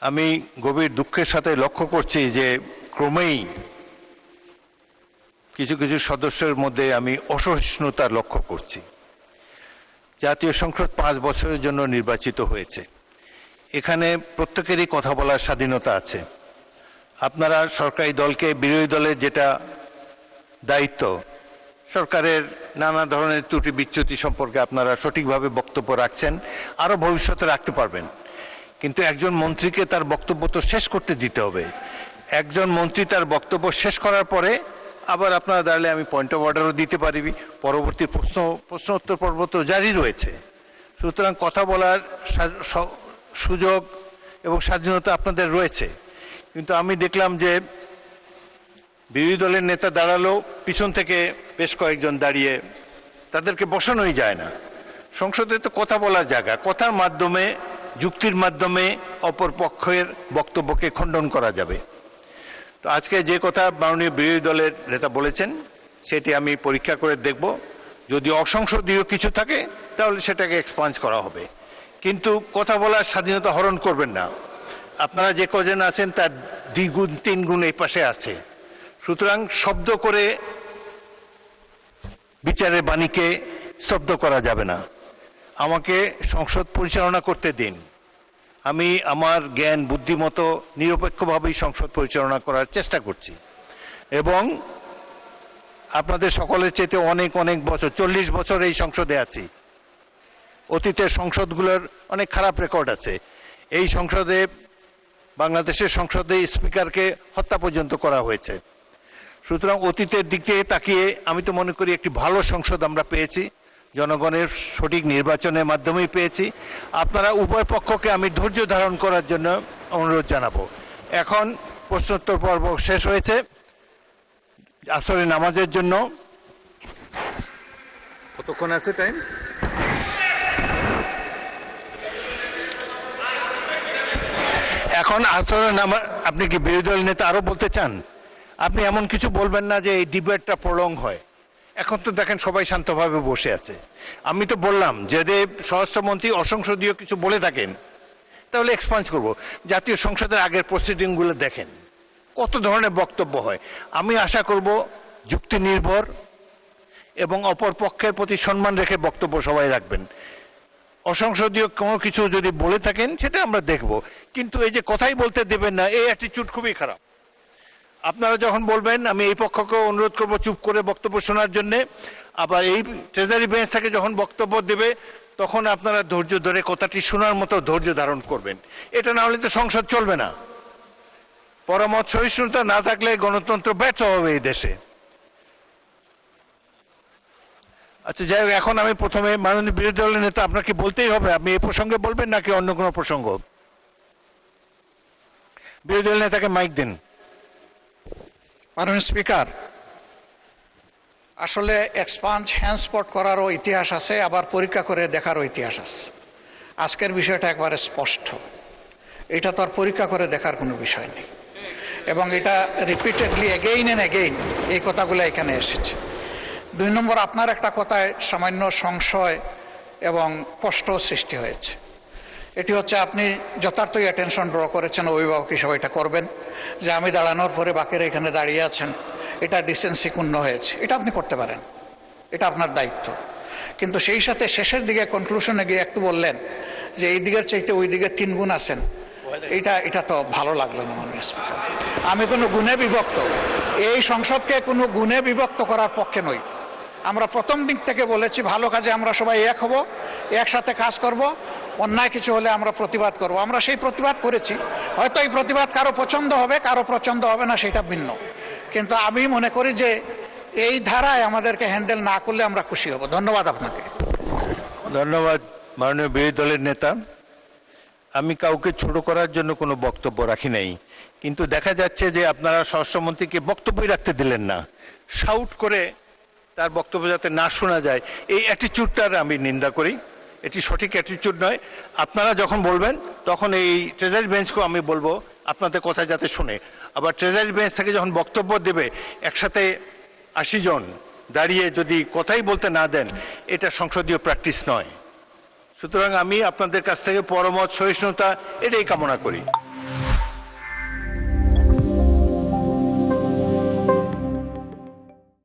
আমি গভীর দুঃখের সাথে লক্ষ্য করছি যে ক্রমেই কিছু কিছু সদস্যের মধ্যে আমি অসহিষ্ণুতা লক্ষ্য করছি। জাতীয় সংসদ 5 বছরের জন্য নির্বাচিত হয়েছে। এখানে প্রত্যেকেরই কথা বলার স্বাধীনতা আছে। আপনারা সরকারি দলকে, বিরোধী দলের যেটা দায়িত্ব, সরকারের নানা ধরনের ত্রুটি বিচ্যুতি সম্পর্কে আপনারা সঠিকভাবে বক্তব্য রাখছেন, আরও ভবিষ্যতে রাখতে পারবেন। কিন্তু একজন মন্ত্রীকে তার বক্তব্য তো শেষ করতে দিতে হবে। একজন মন্ত্রী তার বক্তব্য শেষ করার পরে আবার আপনারা দাঁড়ালে আমি পয়েন্ট অফ অর্ডারও দিতে পারিবি, পরবর্তী প্রশ্নোত্তর পর্ব তো জারি রয়েছে। সুতরাং কথা বলার সুযোগ এবং স্বাধীনতা আপনাদের রয়েছে। কিন্তু আমি দেখলাম যে বিরোধী দলের নেতা দাঁড়ালো, পিছন থেকে বেশ কয়েকজন দাঁড়িয়ে, তাদেরকে বসানোই যায় না। সংসদে তো কথা বলার জায়গা, কথার মাধ্যমে, যুক্তির মাধ্যমে অপর পক্ষের বক্তব্যকে খণ্ডন করা যাবে। তো আজকে যে কথা মাননীয় বিরোধী দলের নেতা বলেছেন সেটি আমি পরীক্ষা করে দেখব। যদি অসংসদীয় কিছু থাকে তাহলে সেটাকে এক্সপাঞ্জ করা হবে, কিন্তু কথা বলার স্বাধীনতা হরণ করবেন না। আপনারা যে কজন আছেন তার 2 গুণ 3 গুণ এই পাশে আছে। সুতরাং শব্দ করে বিচারের বাণীকে স্তব্ধ করা যাবে না। আমাকে সংসদ পরিচালনা করতে দিন। আমি আমার জ্ঞান বুদ্ধিমতো নিরপেক্ষভাবেই সংসদ পরিচালনা করার চেষ্টা করছি এবং আপনাদের সকলের চেয়ে অনেক অনেক বছর, 40 বছর এই সংসদে আছি। অতীতের সংসদগুলোর অনেক খারাপ রেকর্ড আছে। এই সংসদে, বাংলাদেশের সংসদে স্পিকারকে হত্যা পর্যন্ত করা হয়েছে। সুতরাং অতীতের দিক থেকে তাকিয়ে আমি তো মনে করি একটি ভালো সংসদ আমরা পেয়েছি, জনগণের সঠিক নির্বাচনের মাধ্যমেই পেয়েছি। আপনারা উভয় পক্ষকে আমি ধৈর্য ধারণ করার জন্য অনুরোধ জানাবো। এখন প্রশ্নোত্তর পর্ব শেষ হয়েছে। আসরের নামাজের জন্য কতক্ষণ আছে টাইম? এখন আসরের নামাজ। আপনি কি বিরোধী দল নেতা আরো বলতে চান? আপনি এমন কিছু বলবেন না যে এই ডিবেটটা প্রলং হয়। এখন তো দেখেন সবাই শান্তভাবে বসে আছে। আমি তো বললাম যদি স্বরাষ্ট্রমন্ত্রী অসংসদীয় কিছু বলে থাকেন তাহলে এক্সপাঞ্জ করব। জাতীয় সংসদের আগের প্রসিডিংগুলো দেখেন কত ধরনের বক্তব্য হয়। আমি আশা করব যুক্তি নির্ভর এবং অপর পক্ষের প্রতি সম্মান রেখে বক্তব্য সবাই রাখবেন। অসংসদীয় কোনো কিছু যদি বলে থাকেন সেটা আমরা দেখব, কিন্তু এই যে কথাই বলতে দেবেন না, এই অ্যাটিটিউড খুবই খারাপ। আপনারা যখন বলবেন আমি এই পক্ষকে অনুরোধ করব চুপ করে বক্তব্য শোনার জন্যে। আবার এই ট্রেজারি বেঞ্চ থেকে যখন বক্তব্য দেবে তখন আপনারা ধৈর্য ধরে কথাটি শোনার মতো ধৈর্য ধারণ করবেন। এটা না হলে তো সংসদ চলবে না। পরামর্শ সহিষ্ণুতা না থাকলে গণতন্ত্র ব্যর্থ হবে এই দেশে। আচ্ছা, যাই হোক, এখন আমি প্রথমে মাননীয় বিরোধী দলের নেতা, আপনাকে বলতেই হবে, আপনি এই প্রসঙ্গে বলবেন নাকি অন্য কোনো প্রসঙ্গ? বিরোধী দলের নেতাকে মাইক দিন। মাননীয় স্পিকার, আসলে এক্সপাঞ্জ হ্যান্ডস্পট করারও ইতিহাস আছে, আবার পরীক্ষা করে দেখারও ইতিহাস আছে। আজকের বিষয়টা একবারে স্পষ্ট, এটা তো আর পরীক্ষা করে দেখার কোনো বিষয় নেই এবং এটা রিপিটেডলি এগেইন অ্যান্ড এগেইন এই কথাগুলো এখানে এসেছে। 2 নম্বর, আপনার একটা কথায় সামান্য সংশয় এবং কষ্ট সৃষ্টি হয়েছে। এটি হচ্ছে আপনি যথার্থই অ্যাটেনশন ড্র করেছেন, অভিভাবক হিসেবে এটা করবেন যে আমি দাঁড়ানোর পরে বাকিরা এখানে দাঁড়িয়ে আছেন, এটা ডিসেন্সিপূর্ণ হয়েছে। এটা আপনি করতে পারেন, এটা আপনার দায়িত্ব। কিন্তু সেই সাথে শেষের দিকে কনক্লুশনে গিয়ে একটু বললেন যে এই দিকের চাইতে ওই দিকে 3 গুণ আছেন। এটা তো ভালো লাগলো না মাননীয় স্পিকার। আমি কোনো গুণে বিভক্ত, এই সংসদকে কোনো গুণে বিভক্ত করার পক্ষে নই। আমরা প্রথম দিক থেকে বলেছি ভালো কাজে আমরা সবাই এক হব, একসাথে কাজ করব, অন্যায় কিছু হলে আমরা প্রতিবাদ করব। আমরা সেই প্রতিবাদ করেছি। হয়তো এই প্রতিবাদ কারো পছন্দ হবে, কারো পছন্দ হবে না, সেটা ভিন্ন। কিন্তু আমি মনে করি যে এই ধারায় আমাদেরকে হ্যান্ডেল না করলে আমরা খুশি হব। ধন্যবাদ আপনাকে। ধন্যবাদ মাননীয় বিরোধী দলের নেতা। আমি কাউকে ছোট করার জন্য কোনো বক্তব্য রাখি নাই, কিন্তু দেখা যাচ্ছে যে আপনারা স্বরাষ্ট্রমন্ত্রীকে বক্তব্যই রাখতে দিলেন না। শাউট করে তার বক্তব্য যাতে না শোনা যায়, এই অ্যাটিটিউডটার আমি নিন্দা করি। এটি সঠিক অ্যাটিটিউড নয়। আপনারা যখন বলবেন তখন এই ট্রেজারি বেঞ্চকেও আমি বলবো আপনাদের কথা যাতে শোনে। আবার ট্রেজারি বেঞ্চ থেকে যখন বক্তব্য দেবে একসাথে 80 জন দাঁড়িয়ে যদি কথাই বলতে না দেন, এটা সংসদীয় প্র্যাকটিস নয়। সুতরাং আমি আপনাদের কাছ থেকে পরামর্শ সহিষ্ণুতা এটাই কামনা করি।